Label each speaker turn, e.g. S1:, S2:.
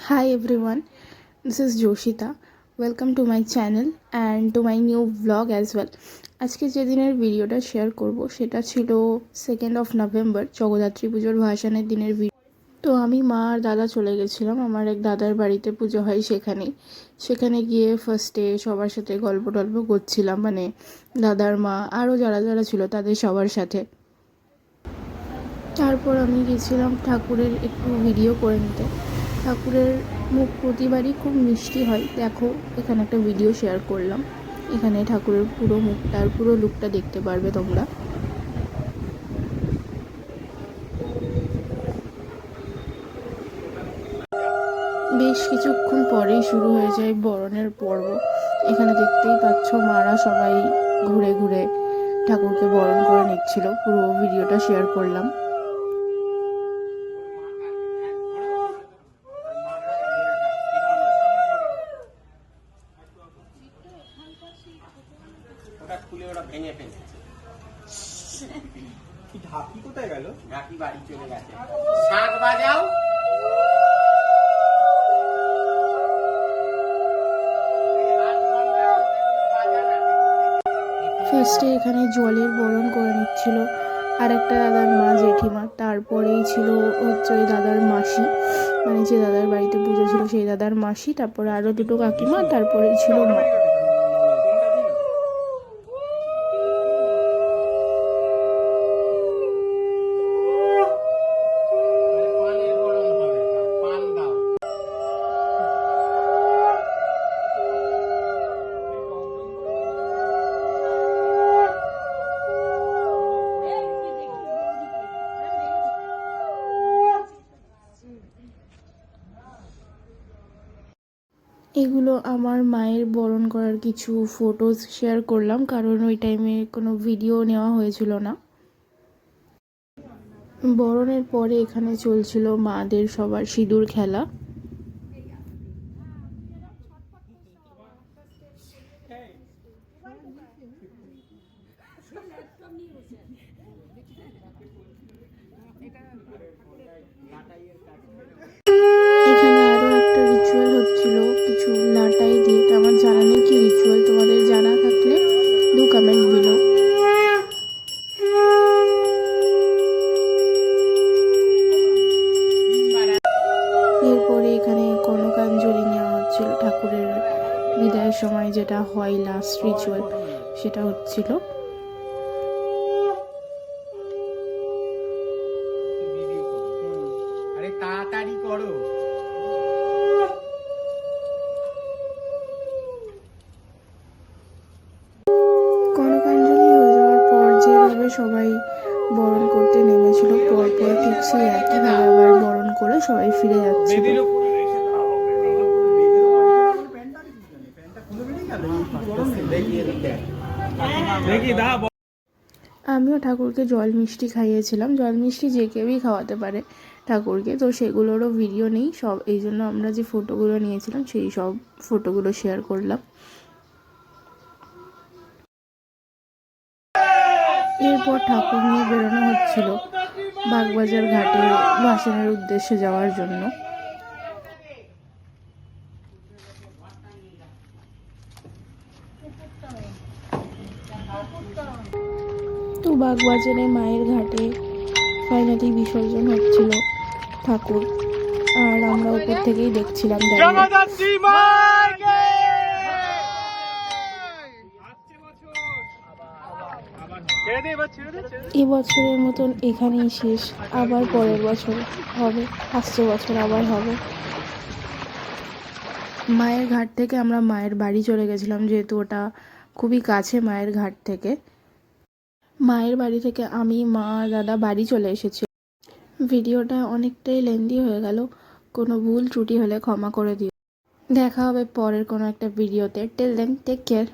S1: Hi everyone, this is Joshita. Welcome to my channel and to my new vlog as well. আজকে যে দিনের ভিডিওটা share করব সেটা ছিল 2nd of November জগদ্ধাত্রী পুজোর ভাসানের দিনের ভিডিও। তো আমি মা আর দাদা চলে গেছিলাম আমার এক দাদার বাড়িতে, পুজো হয় সেখানে গিয়ে ফার্স্টে সবার সাথে গল্প টল্প করছিলাম, মানে দাদার মা আরও যারা যারা ছিল তাদের সবার সাথে। তারপর আমি গেছিলাম ঠাকুরের একটু ভিডিও করে নিতে। ঠাকুরের মুখ প্রতিবারই খুব মিষ্টি হয়, দেখো এখানে একটা ভিডিও শেয়ার করলাম। এখানে ঠাকুরের পুরো মুখটার পুরো লুকটা দেখতে পারবে তোমরা। বেশ কিছুক্ষণ পরেই শুরু হয়ে যায় বরণের পর্ব। এখানে দেখতেই পাচ্ছ মারা সবাই ঘুরে ঘুরে ঠাকুরকে বরণ করে নিচ্ছিল, পুরো ভিডিওটা শেয়ার করলাম।
S2: ঢাকি কোথায় গেল?
S3: ঢাকি বাড়ি চলে গেছে। শাঁখ বাজাও।
S1: ফার্স্টে এখানে জলের বরণ করে নিচ্ছিল আর একটা দাদার মা জেঠিমা, তারপরেই ছিল হচ্ছে ওই দাদার মাসি, মানে যে দাদার বাড়িতে পুজো ছিল সেই দাদার মাসি, তারপরে আরও দুটো কাকিমা, তারপরেই ছিল মা। এগুলো আমার মায়ের বরণ করার কিছু ফটোজ শেয়ার করলাম, কারণ ওই টাইমে কোনো ভিডিও নেওয়া হয়েছিল না। বরণের পরে এখানে চলছিল মাদের সবার সিঁদুর খেলা। এখানে আরো একটা রিচুয়াল হচ্ছিল কিছু লাটাই দিয়ে, তো আমার জানা নেই কি রিচুয়াল, তোমাদের জানা থাকলে ডু কমেন্ট বিলো। এরপরে এখানে কনকাঞ্জলি নেওয়া হচ্ছিল ঠাকুরের বিদায়ের সময়, যেটা হয় লাস্ট রিচুয়াল, সেটা হচ্ছিল।
S3: আরে তাড়াতাড়ি করো।
S1: কনকাঞ্জলি হয়ে যাওয়ার পর যেভাবে সবাই বরণ করতে নেমেছিল, পরপর ঠিক সেই একইভাবে আবার বরণ করে সবাই ফিরে যাচ্ছিল। আমিও ঠাকুরকে জল মিষ্টি খাইয়েছিলাম, জল মিষ্টি যে কেউই খাওয়াতে পারে ঠাকুরকে, তো সেগুলোরও ভিডিও নেই সব, এই জন্য আমরা যে ফটোগুলো নিয়েছিলাম সেই সব ফটোগুলো শেয়ার করলাম। এরপর ঠাকুর নিয়ে বেরোনো হচ্ছিল বাগবাজার ঘাটে ভাসানের উদ্দেশ্যে যাওয়ার জন্য। তো বাগবাজারে মায়ের ঘাটে ফাইনালি বিসর্জন হচ্ছিল ঠাকুর, আর আমরা উপর থেকেই দেখছিলাম এবছরের মতন এখানেই শেষ, আবার পরের বছর হবে, আসছে বছর আবার হবে। মায়ের ঘাট থেকে আমরা মায়ের বাড়ি চলে গেছিলাম, যেহেতু ওটা খুবই কাছে মায়ের ঘাট থেকে। মায়ের বাড়ি থেকে আমি, মা, দাদা বাড়ি চলে এসেছি। ভিডিওটা অনেকটাই লেন্দি হয়ে গেল, কোনো ভুল ত্রুটি হলে ক্ষমা করে দিও। দেখা হবে পরের কোনো একটা ভিডিওতে। Till then take care.